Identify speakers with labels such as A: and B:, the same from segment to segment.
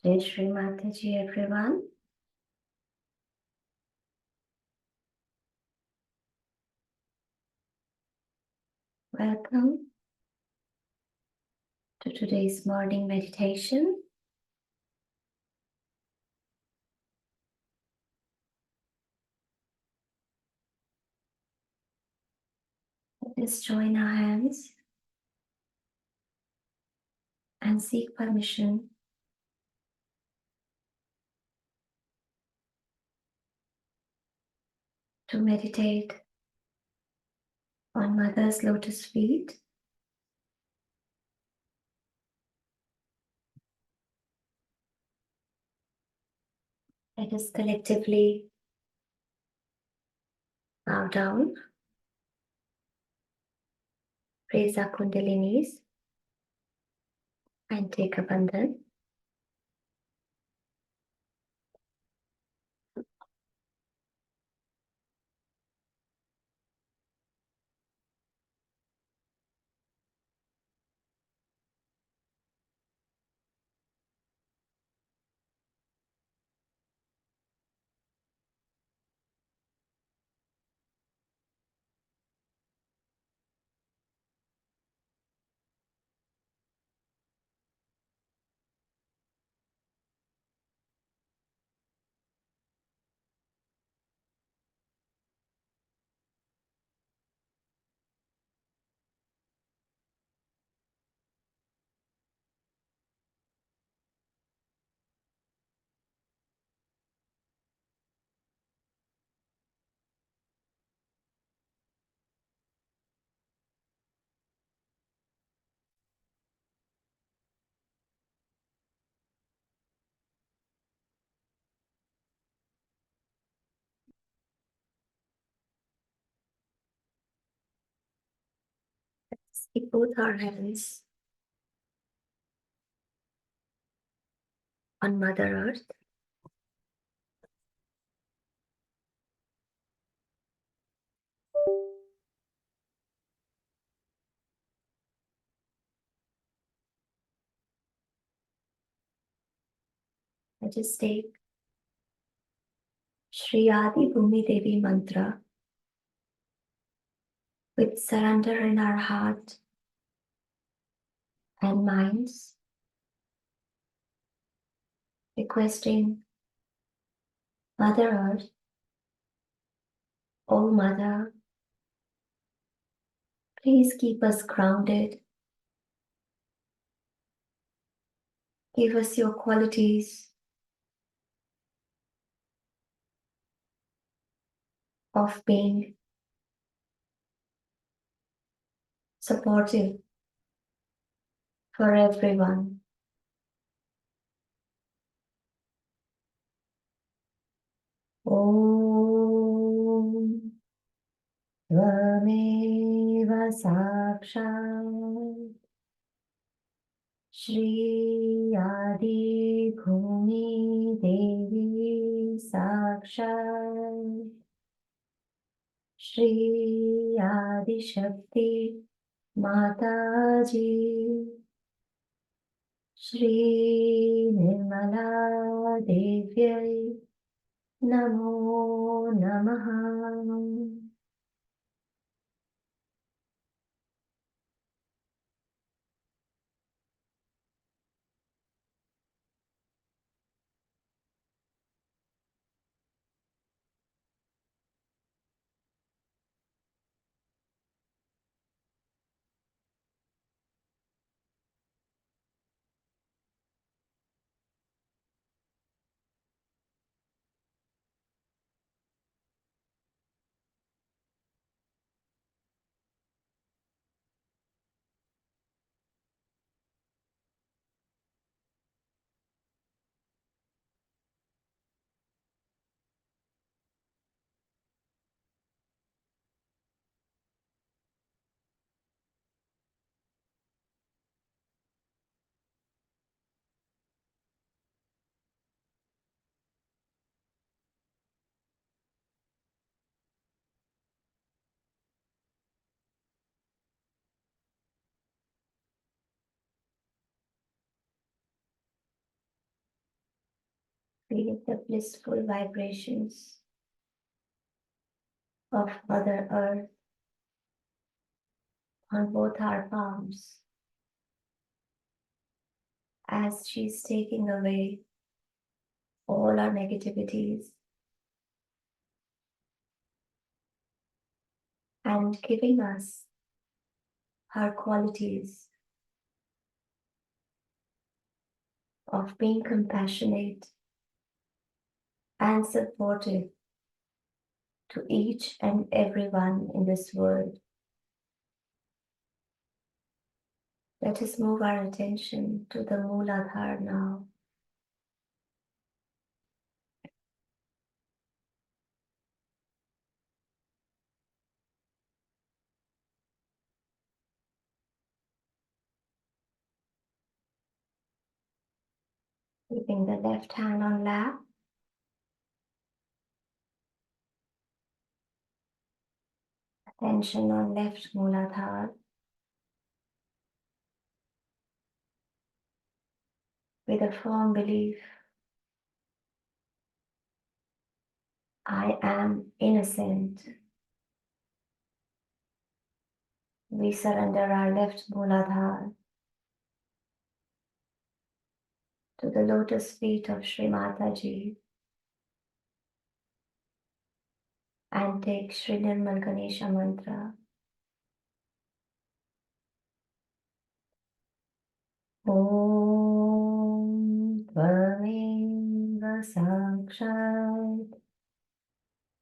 A: Jai Shri Mataji, everyone. Welcome to today's morning meditation. Let's join our hands and seek permission to meditate on Mother's lotus feet. Let us collectively bow down, raise our kundalinis, and take a bandhan. Keep both our hands on Mother Earth. Let us take Shri Adi Bhumi Devi mantra with surrender in our heart and minds, requesting Mother Earth, O Mother, please keep us grounded. Give us your qualities of being supportive for everyone. Om Tvameva Sakshat Shri Adi Bhumi Devi Sakshat Shri Adi Shakti Mataji Shri Nirmala Devyai Namo Namaha. Feel the blissful vibrations of Mother Earth on both our palms as she's taking away all our negativities and giving us her qualities of being compassionate and supportive to each and everyone in this world. Let us move our attention to the Mooladhara now. Keeping the left hand on lap, attention on left Mooladhara, with a firm belief, I am innocent. We surrender our left Mooladhara to the lotus feet of Shri Mataji and take Shri Nirmal Ganesha mantra. Om Tvameva Sakshat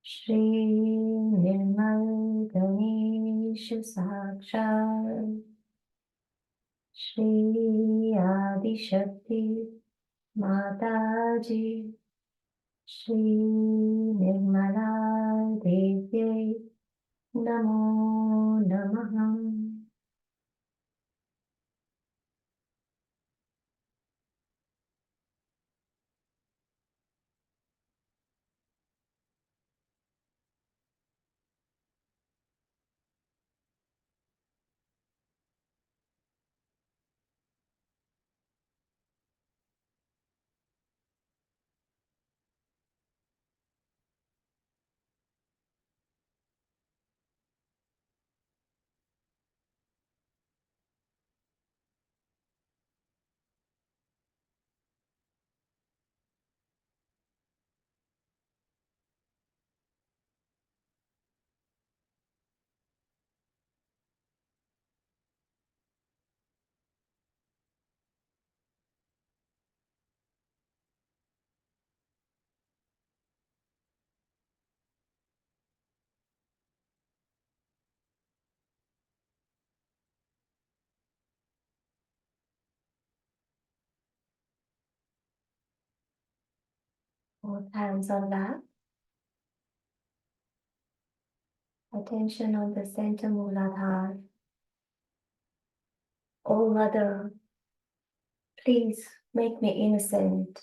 A: Shri Nirmal Ganesha Sakshat Shri Adi Shakti Mataji Shri Nirmala Devi Namo Namaha. Both hands on lap. Attention on the center Mooladhara. Oh Mother, please make me innocent.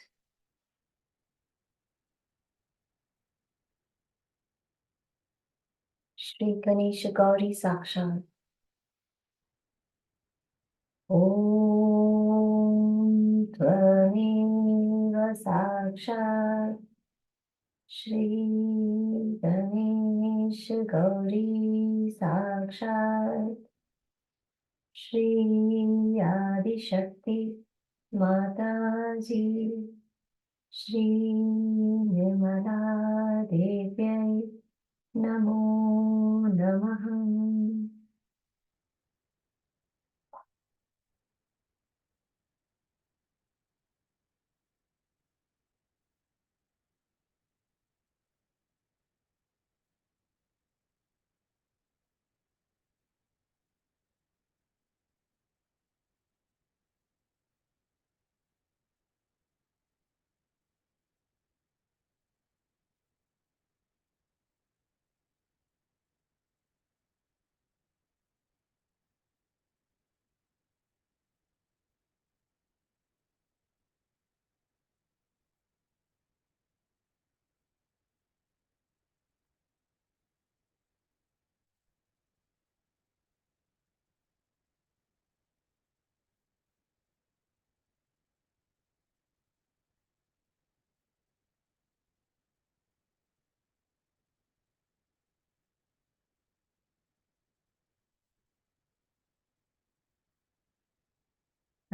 A: Shri Ganesha Gauri Sakshat. Om Tvameva Sakshat Shri Ganesha Gauri Sakshat Shri Adi Shakti Mataji Shri Nirmala Devi Namo Namaha.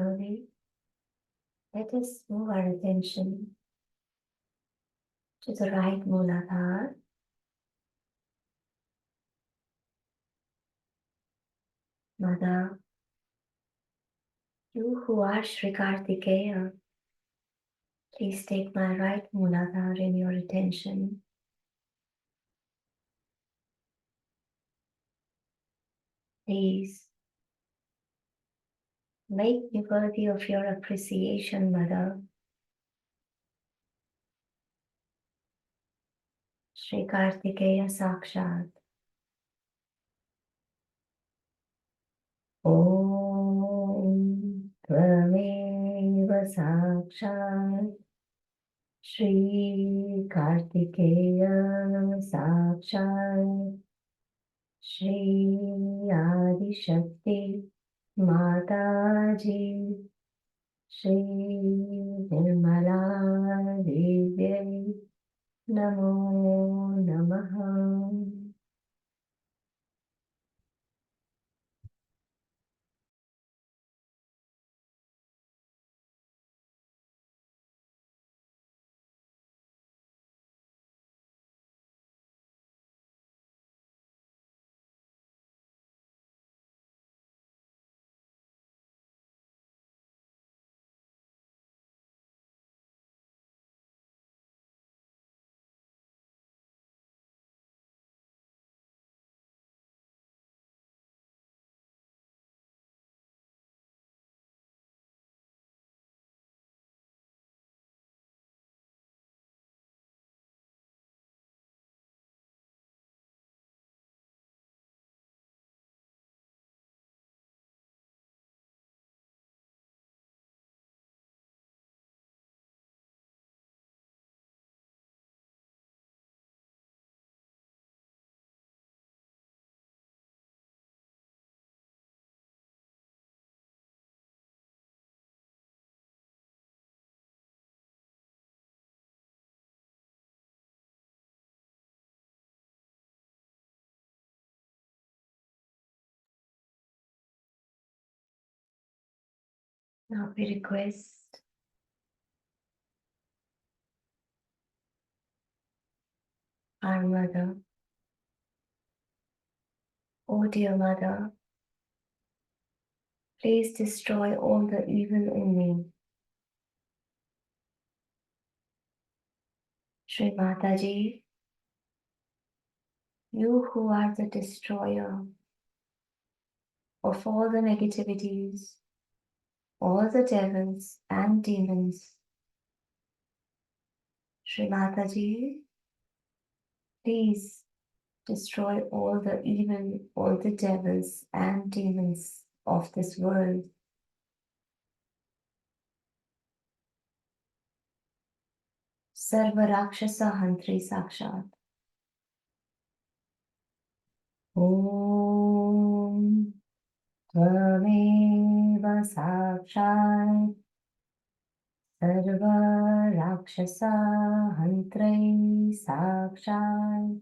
A: Slowly, let us move our attention to the right Muladhara. Mother, you who are Sri Kartikeya, please take my right Muladhara in your attention. Please make me worthy of your appreciation, Mother. Sri Kartikeya Sakshat. Om Tvameva Sakshat Shri Kartikeya Sakshat Shri Adi Shakti Mataji Shri Nirmala Devi Namo Namaha. Now we request our Mother, oh dear Mother, please destroy all the evil in me. Shri Mataji, you who are the destroyer of all the negativities, all the devils and demons. Shri Mataji, please destroy all the evil, all the devils and demons of this world. Sarva Rakshasa Hantri Sakshat. Om Tvameva Sakshat Sarva Rakshasa Hantri Sakshat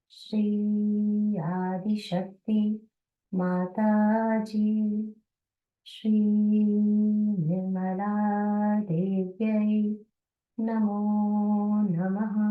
A: Shri Adi Shakti Mataji Shri Nirmala Devyai Namo Namaha.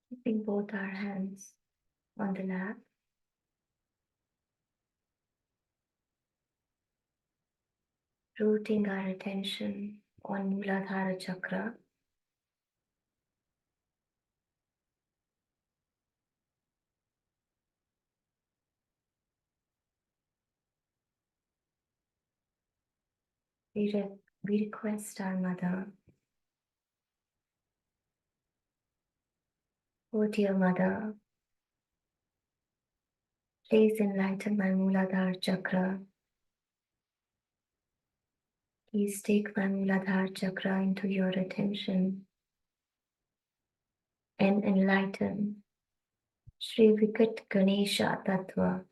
A: Keeping both our hands on the lap, rooting our attention on Muladhara Chakra. We request our Mother, oh dear Mother, please enlighten my Muladhara Chakra. Please take my Muladhara Chakra into your attention and enlighten Shri Vikat Ganesha Tattva.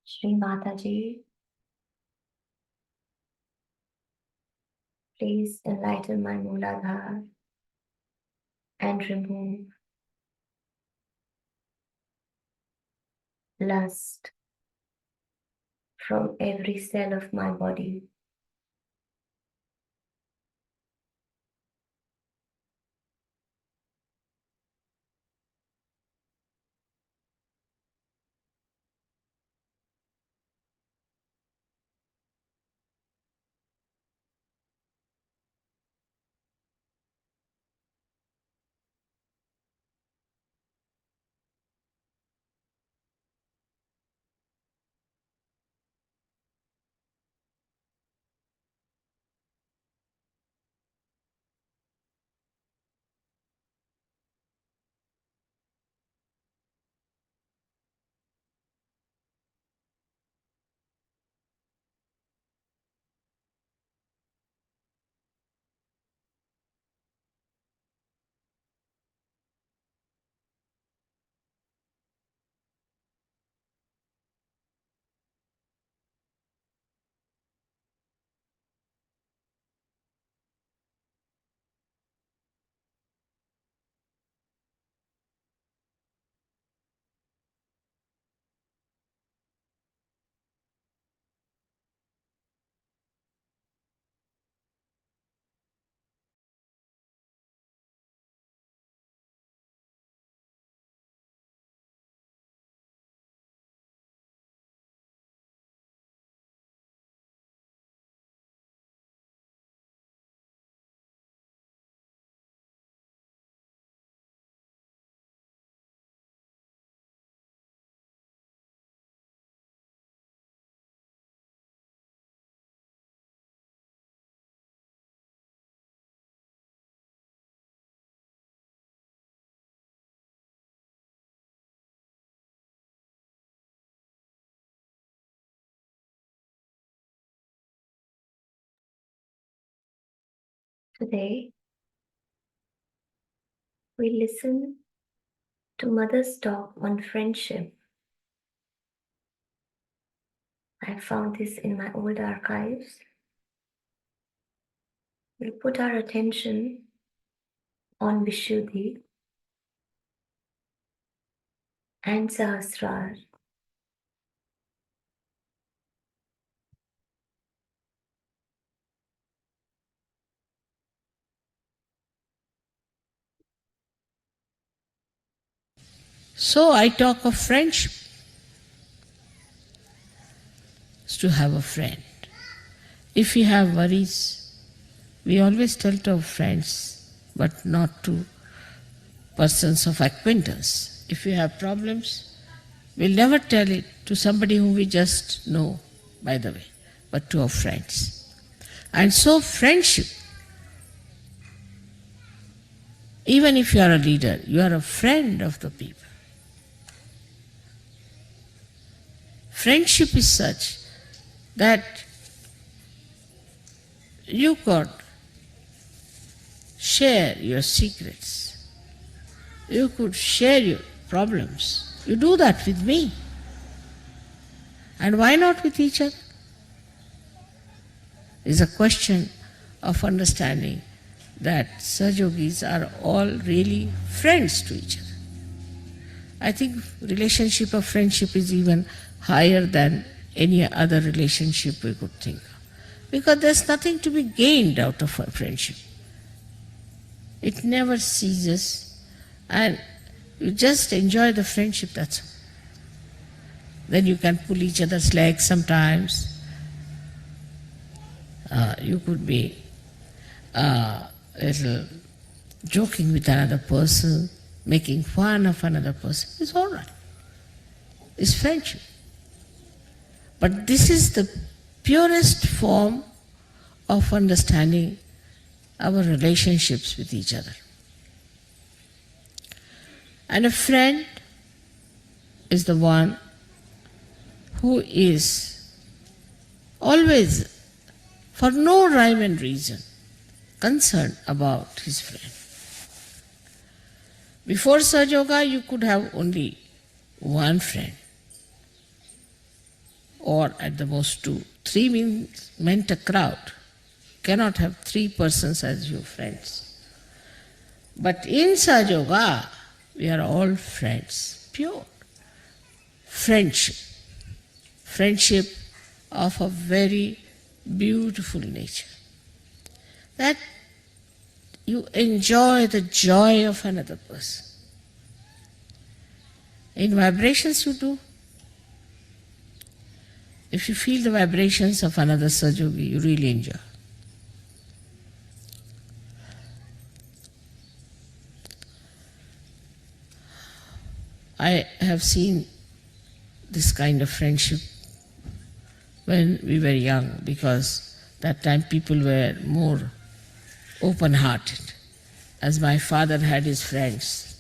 A: Shri Mataji, please enlighten my Muladhara and remove lust from every cell of my body. Today, we listen to Mother's talk on friendship. I found this in my old archives. We'll put our attention on Vishuddhi and Sahasrar.
B: So I talk of friendship. Is to have a friend. If we have worries, we always tell to our friends, but not to persons of acquaintance. If we have problems, we'll never tell it to somebody whom we just know, by the way, but to our friends. And so friendship, even if you are a leader, you are a friend of the people. Friendship is such that you could share your secrets. You could share your problems. You do that with me. And why not with each other? It's a question of understanding that Sahajogis are all really friends to each other. I think relationship of friendship is even higher than any other relationship we could think of. Because there's nothing to be gained out of a friendship. It never ceases, and you just enjoy the friendship, that's all. Then you can pull each other's legs sometimes. You could be a little joking with another person, making fun of another person. It's all right. It's friendship. But this is the purest form of understanding our relationships with each other. And a friend is the one who is always, for no rhyme and reason, concerned about his friend. Before Sahaja Yoga, you could have only one friend, or at the most two. Three meant a crowd. Cannot have three persons as your friends. But in Sahaja Yoga, we are all friends, pure friendship. Friendship of a very beautiful nature. That you enjoy the joy of another person. In vibrations you do. If you feel the vibrations of another Sahaja-yogi, you really enjoy. I have seen this kind of friendship when we were young, because that time people were more open-hearted. As my father had his friends,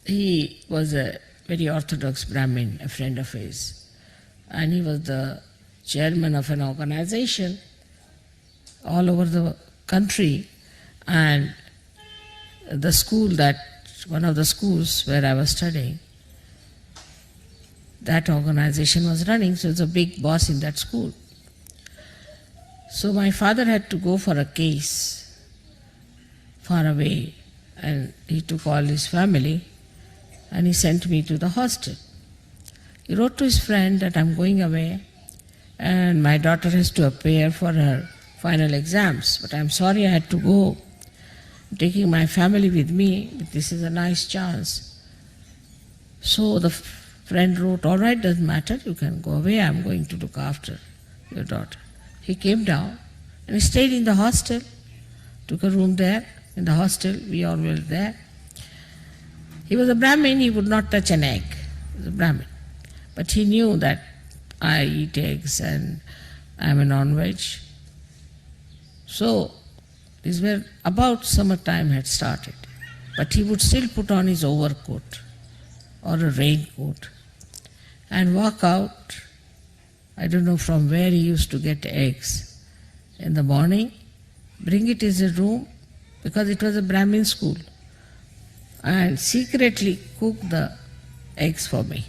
B: he was a very orthodox Brahmin, a friend of his, and he was the chairman of an organization all over the country, and the school one of the schools where I was studying, that organization was running, so he was a big boss in that school. So my father had to go for a case far away, and he took all his family and he sent me to the hostel. He wrote to his friend that I'm going away and my daughter has to appear for her final exams, but I'm sorry I had to go. I'm taking my family with me, but this is a nice chance. So the friend wrote, all right, doesn't matter, you can go away, I'm going to look after your daughter. He came down and he stayed in the hostel, took a room there. In the hostel, we all were there. He was a Brahmin, he would not touch an egg. He was a Brahmin. But he knew that I eat eggs and I am a non-veg. So, these were about summertime had started. But he would still put on his overcoat or a raincoat and walk out. I don't know from where he used to get eggs in the morning, bring it in his room, because it was a Brahmin school, and secretly cook the eggs for me.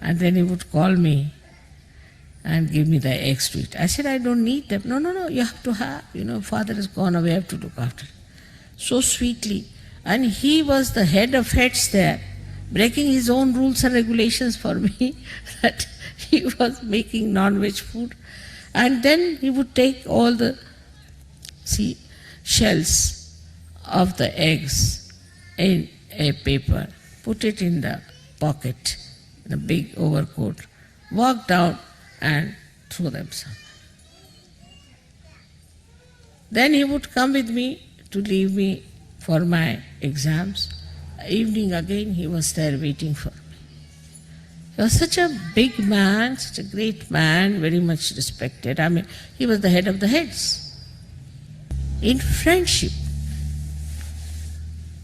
B: And then he would call me and give me the eggs to eat. I said, I don't need them. No, you have to have. Father has gone away, I have to look after it. So sweetly. And he was the head of heads there, breaking his own rules and regulations for me, that he was making non-veg food. And then he would take all the shells of the eggs in a paper, put it in the pocket, in a big overcoat, walk down and throw them somewhere. Then he would come with me to leave me for my exams. Evening again he was there waiting for me. He was such a big man, such a great man, very much respected. He was the head of the heads. In friendship,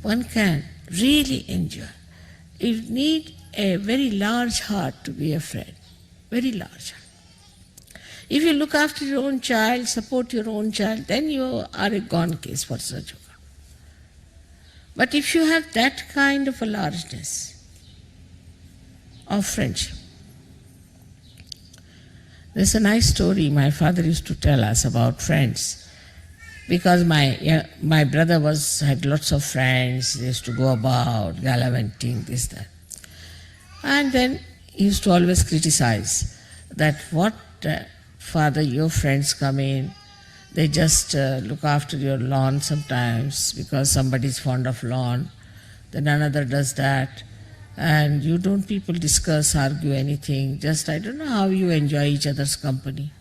B: one can really enjoy. You need a very large heart to be a friend, very large heart. If you look after your own child, support your own child, then you are a gone case for Sahaja Yoga. But if you have that kind of a largeness of friendship, there's a nice story my father used to tell us about friends. Because my brother had lots of friends, they used to go about, gallivanting, this, that. And then he used to always criticize that father, your friends come in, they just look after your lawn sometimes because somebody is fond of lawn, then another does that, and you don't people discuss, argue anything, just I don't know how you enjoy each other's company.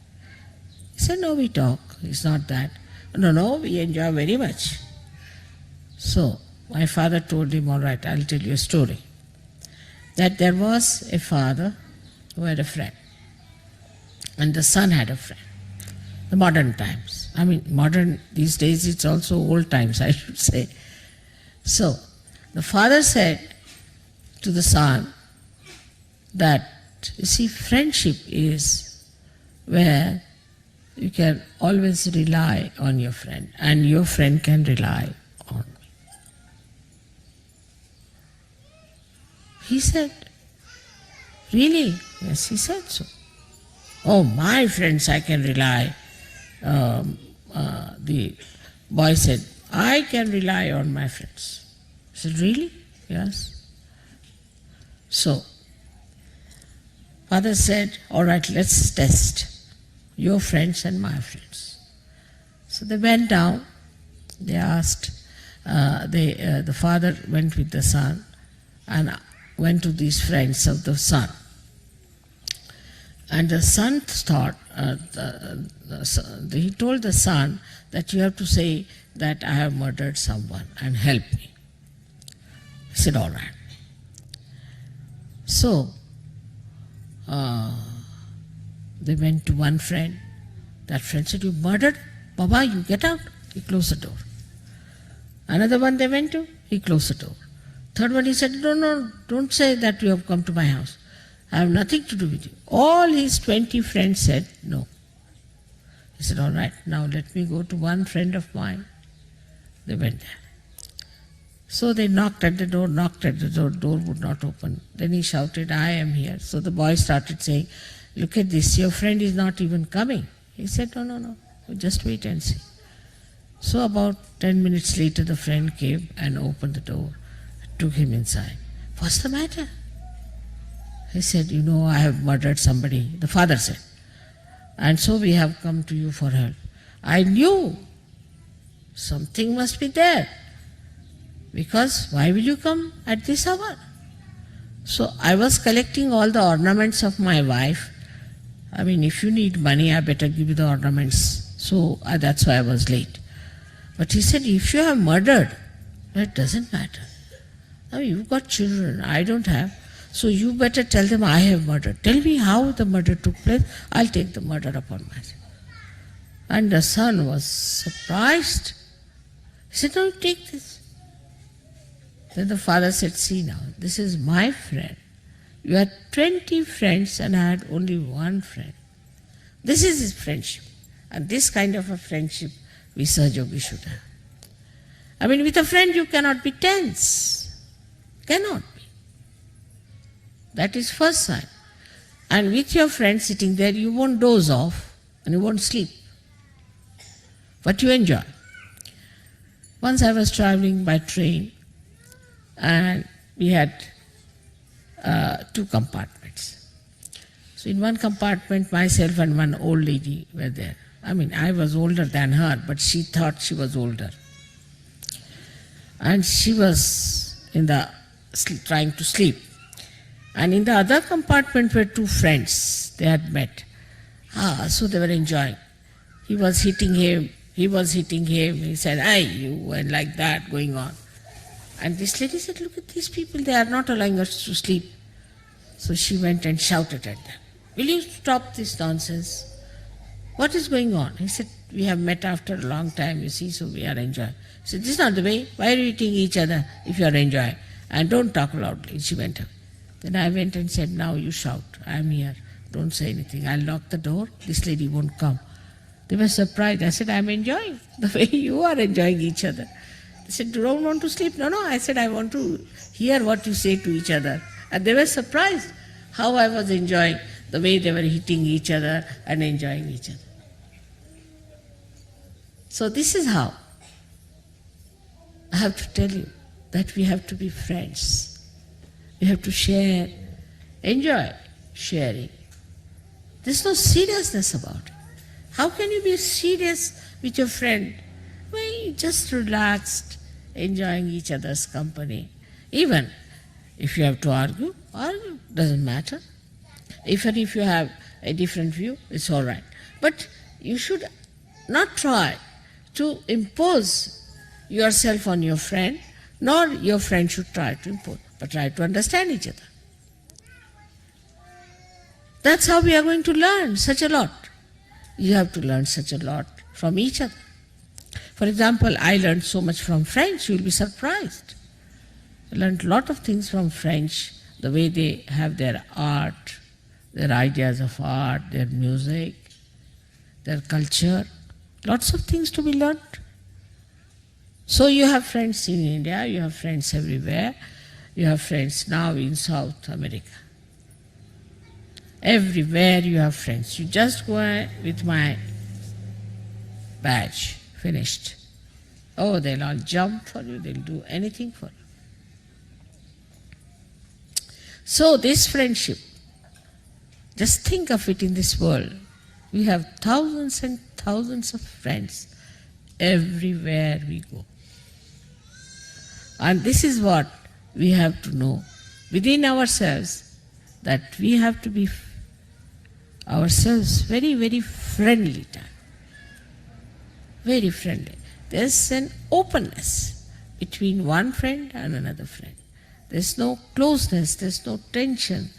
B: He said, no, we talk, it's not that. No, we enjoy very much. So my father told him, all right, I'll tell you a story. That there was a father who had a friend, and the son had a friend. The modern times. I mean, modern, these days it's also old times, I should say. So, the father said to the son that, you see, friendship is where you can always rely on your friend, and your friend can rely on me. He said, really? Yes, he said so. Oh, my friends I can rely. The boy said, I can rely on my friends. I said, really? Yes. So, father said, all right, let's test your friends and my friends. So they went down, they asked, the father went with the son and went to these friends of the son. And the son thought, he told the son that you have to say that I have murdered someone and help me. He said, all right. So, they went to one friend. That friend said, you murdered? Baba, you get out. He closed the door. Another one they went to, he closed the door. Third one he said, no, don't say that you have come to my house. I have nothing to do with you. All his 20 friends said no. He said, all right, now let me go to one friend of mine. They went there. So they knocked at the door would not open. Then he shouted, I am here. So the boy started saying, look at this, your friend is not even coming. He said, no, just wait and see. So about 10 minutes later, the friend came and opened the door, took him inside. What's the matter? He said, I have murdered somebody. The father said, and so we have come to you for help. I knew something must be there, because why will you come at this hour? So I was collecting all the ornaments of my wife. I mean, if you need money, I better give you the ornaments. So that's why I was late. But he said, if you have murdered, that doesn't matter. Now you've got children, I don't have. So you better tell them I have murdered. Tell me how the murder took place. I'll take the murder upon myself. And the son was surprised. He said, no, take this. Then the father said, see now, this is my friend. You had 20 friends and I had only one friend. This is his friendship. And this kind of a friendship we Sahaja should have. I mean, with a friend you cannot be tense. Cannot be. That is first sign. And with your friend sitting there, you won't doze off and you won't sleep. But you enjoy. Once I was traveling by train and we had 2 compartments. So in one compartment, myself and one old lady were there. I mean, I was older than her, but she thought she was older. And she was trying to sleep. And in the other compartment were 2 friends. They had met. So they were enjoying. He was hitting him. He said, hey, you, and like that going on. And this lady said, look at these people. They are not allowing us to sleep. So she went and shouted at them. Will you stop this nonsense? What is going on? He said, we have met after a long time, you see, so we are enjoying. He said, this is not the way. Why are you eating each other if you are enjoying? And don't talk loudly. She went away. Then I went and said, now you shout. I am here. Don't say anything. I'll lock the door. This lady won't come. They were surprised. I said, I'm enjoying the way you are enjoying each other. They said, you don't want to sleep? No. I said, I want to hear what you say to each other. And they were surprised how I was enjoying the way they were hitting each other and enjoying each other. So this is how I have to tell you that we have to be friends. We have to share, enjoy sharing. There's no seriousness about it. How can you be serious with your friend? Well, you just relaxed, enjoying each other's company. Even If you have to argue, argue, doesn't matter. Even if you have a different view, it's all right. But you should not try to impose yourself on your friend, nor your friend should try to impose, but try to understand each other. That's how we are going to learn such a lot. You have to learn such a lot from each other. For example, I learned so much from French, you will be surprised. I learned a lot of things from French, the way they have their art, their ideas of art, their music, their culture. Lots of things to be learned. So you have friends in India, you have friends everywhere, you have friends now in South America. Everywhere you have friends. You just go with my badge, finished. Oh, they'll all jump for you, they'll do anything for you. So this friendship, just think of it in this world. We have thousands and thousands of friends everywhere we go. And this is what we have to know within ourselves, that we have to be ourselves very, very friendly. Very friendly. There's an openness between one friend and another friend. There's no closeness, there's no tension,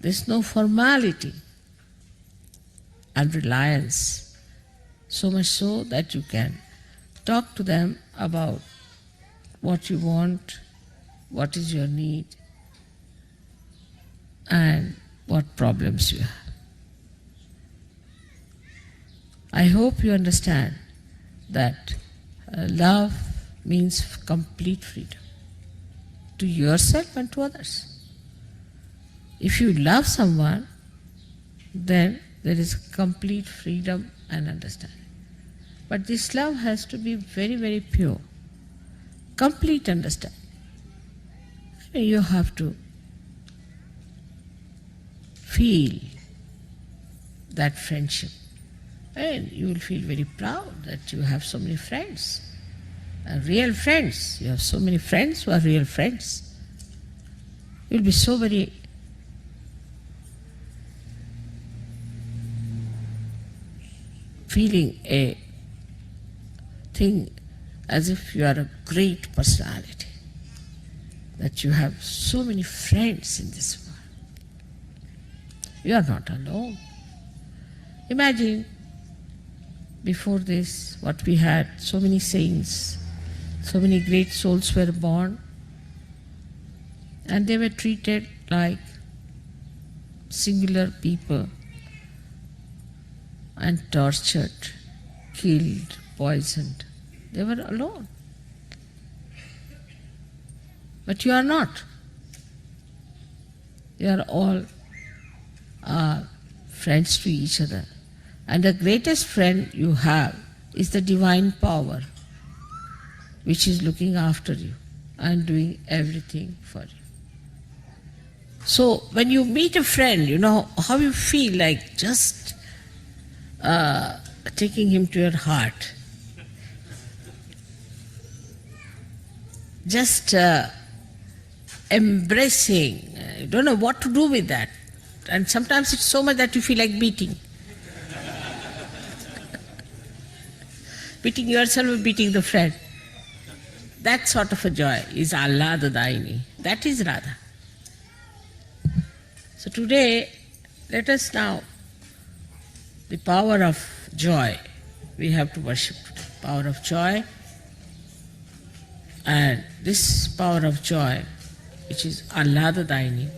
B: there's no formality and reliance. So much so that you can talk to them about what you want, what is your need, and what problems you have. I hope you understand that love means complete freedom to yourself and to others. If you love someone, then there is complete freedom and understanding. But this love has to be very, very pure, complete understanding. You have to feel that friendship. And you will feel very proud that you have so many friends, real friends. You have so many friends who are real friends. You will be so very feeling a thing as if you are a great personality, that you have so many friends in this world. You are not alone. Imagine before this, what we had, so many saints, so many great souls were born, and they were treated like singular people and tortured, killed, poisoned. They were alone. But you are not. You are all friends to each other. And the greatest friend you have is the divine power, which is looking after you and doing everything for you. So when you meet a friend, you know how you feel, like just taking him to your heart. Just embracing. You don't know what to do with that. And sometimes it's so much that you feel like beating. Beating yourself or beating the friend. That sort of a joy is Ahlada Daini. That is Radha. So today, let us now, the power of joy, we have to worship today. Power of joy. And this power of joy, which is Ahlada Daini,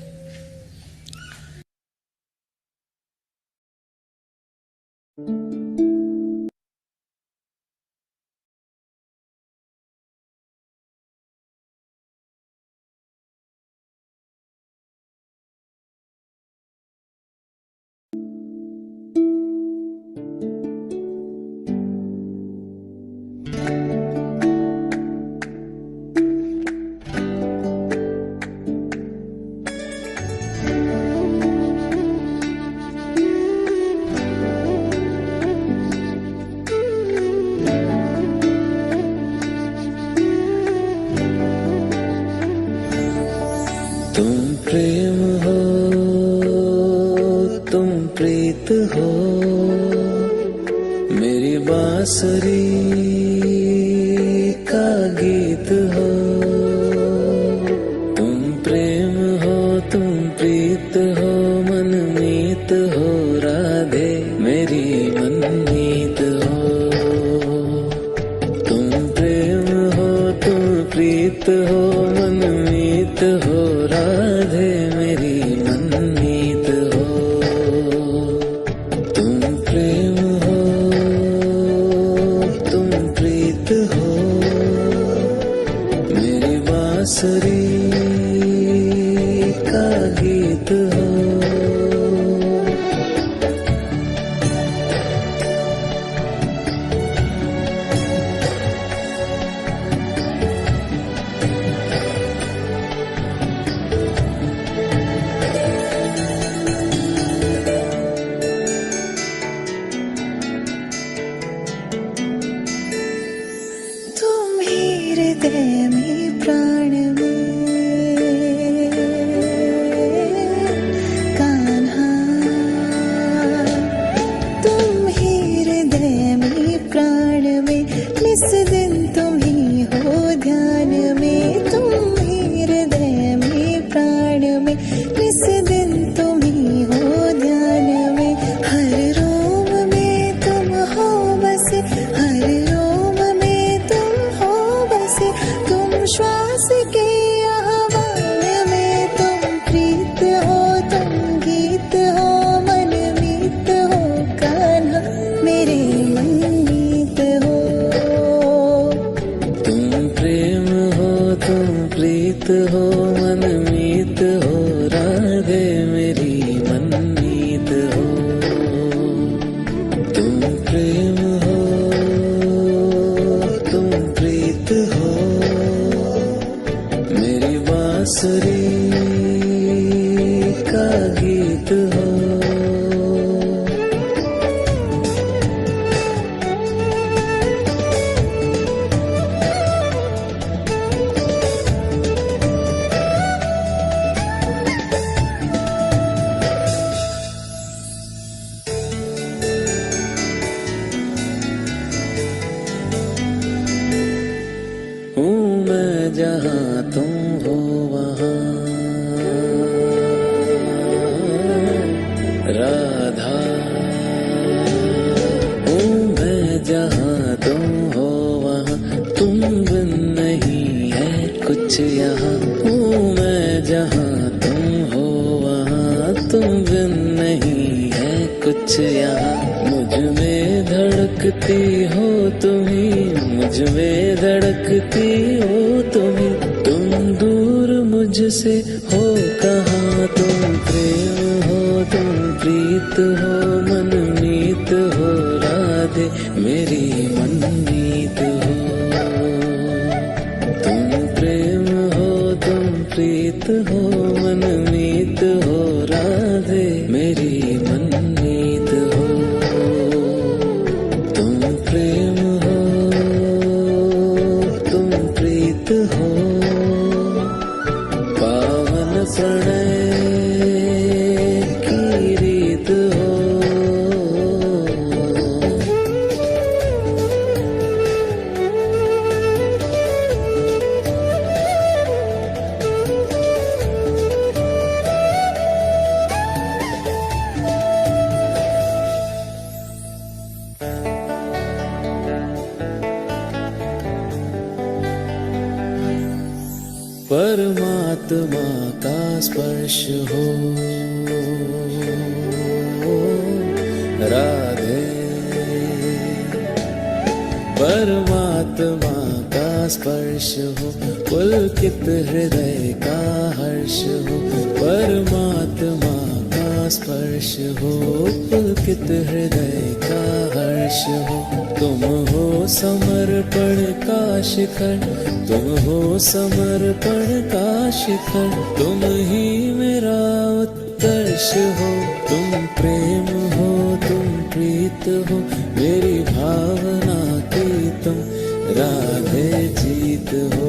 C: प्रीत हो, मेरी बांसुरी का गीत हो। तुम प्रेम हो, तुम प्रीत हो, मनमीत हो राधे मेरी मनमीत हो। तुम प्रेम हो, तुम प्रीत हो, मनमीत हो राधे मेरी मनमीत हो। तुम प्रेम हो, तुम प्रीत हो, मेरी बांसुरी का गीत हो।
D: तुम ही हृदय में प्राण में कान्हा, तुम ही हृदय में प्राण में, निस दिन तुम ही हो ध्यान में। तुम ही हृदय में प्राण में, निस दिन तुम ही हो ध्यान में। हर रोम में तुम हो बसे, हर रोम में तुम हो बसे। तुम श्वास के आह्वान में, तुम प्रीत हो, तुम गीत हो, मनमीत हो कान्हा मेरे मनमीत हो।
C: तुम प्रेम हो, तुम प्रीत हो, मनमीत हो राधे मेरी मनमीत हो। तुम प्रेम हो, तुम प्रीत हो, मेरी बांसुरी का गीत हो। हूँ मैं जहाँ तुम हो वहाँ, राधा। हूँ मैं जहाँ तुम हो वहाँ, तुम बिन नहीं है कुछ यहाँ। हूँ मैं जहाँ तुम हो वहाँ, तुम बिन नहीं है कुछ यहाँ। मुझ में धड़कती हो तुम्ही, मुझ में धड़कती हो तुम्ही। तुम दूर मुझसे हो कहाँ, तुम प्रेम हो, तुम प्रीत हो, मनमीत हो राधे मेरी मनमीत हो। तुम प्रेम हो, तुम प्रीत हो, मनमीत हो राधे मेरी मनमीत हो। तुम प्रेम हो, तुम प्रीत हो, पावन प्रणय की रीत हो। परमात्मा का स्पर्श हो राधे, परमात्मा का स्पर्श हो, पुलकित हृदय का हर्ष हो। परमात्मा का स्पर्श हो, पुलकित हृदय का हर्ष हो। तुम हो समर्पण का शिखर, तुम हो समर्पण का शिखर। तुम ही मेरा उत्कर्ष हो, तुम प्रेम हो, तुम प्रीत हो, मेरी भावना की तुम राधे जीत हो।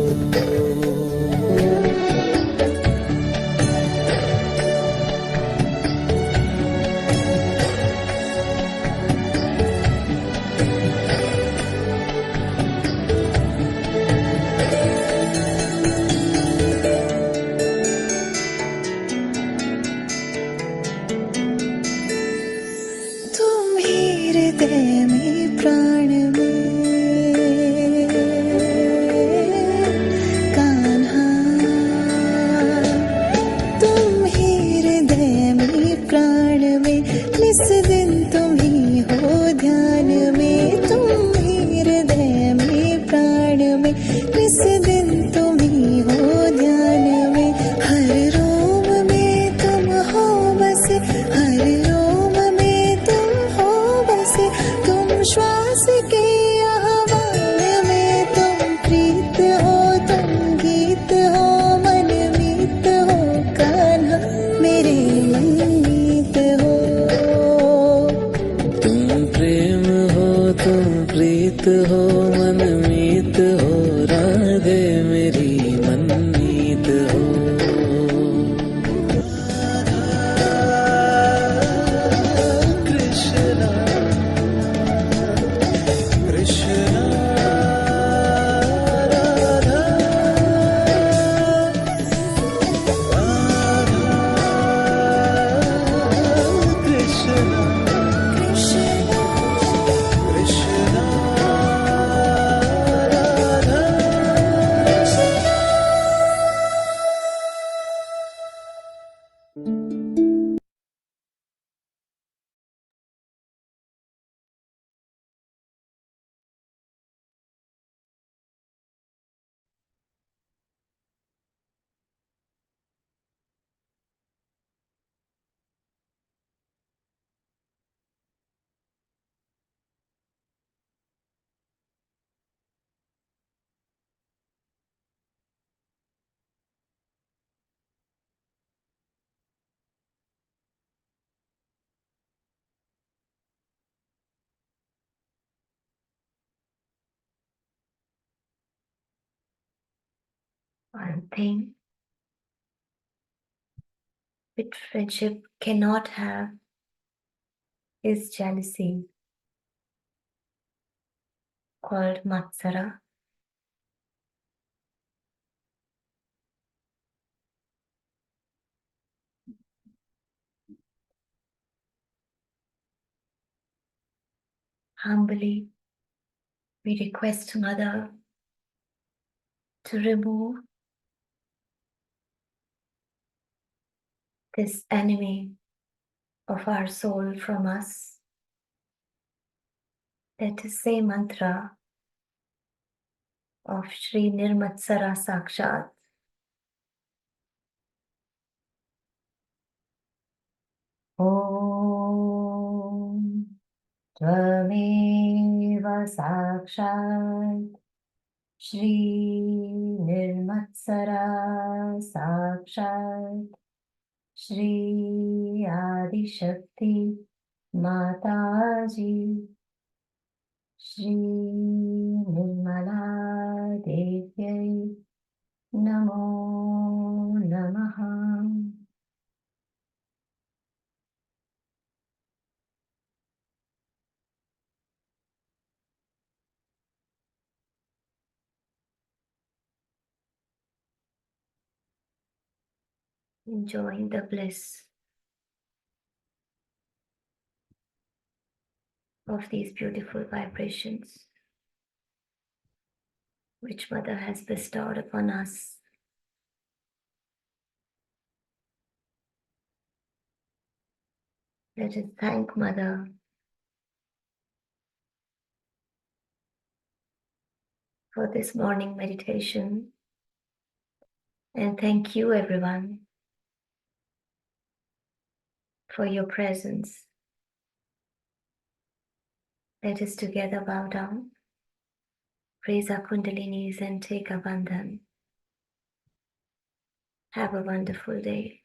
A: One thing which friendship cannot have is jealousy, called Matsara. Humbly, we request Mother to remove this enemy of our soul from us. Let us say mantra of Shri Nirmatsara Sakshat. Om Tvameva Sakshat Shri Nirmatsara Sakshat Shri Adi Shakti Mataji Shri Nirmala Devyai Namo Namaha. Enjoying the bliss of these beautiful vibrations which Mother has bestowed upon us. Let us thank Mother for this morning meditation, and thank you everyone for your presence. Let us together bow down, raise our kundalinis and take a bandhan. Have a wonderful day.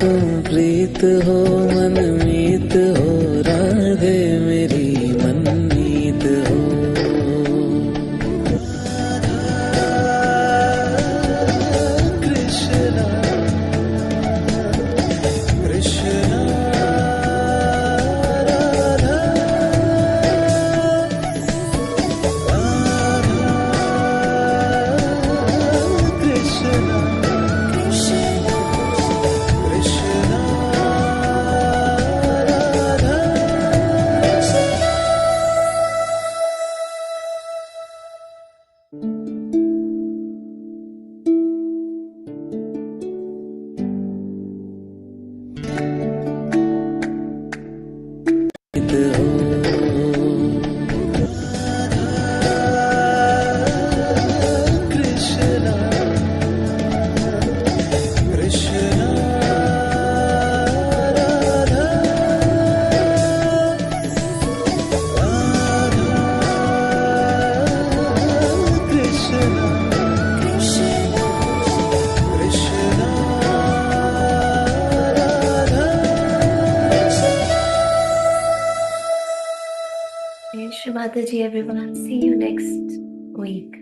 C: तुम प्रीत हो मनमीत हो राधे मेरी मनमीत हो Krishna Krishna Radha Krishna
A: Jai Shri Mataji, everyone. See you next week.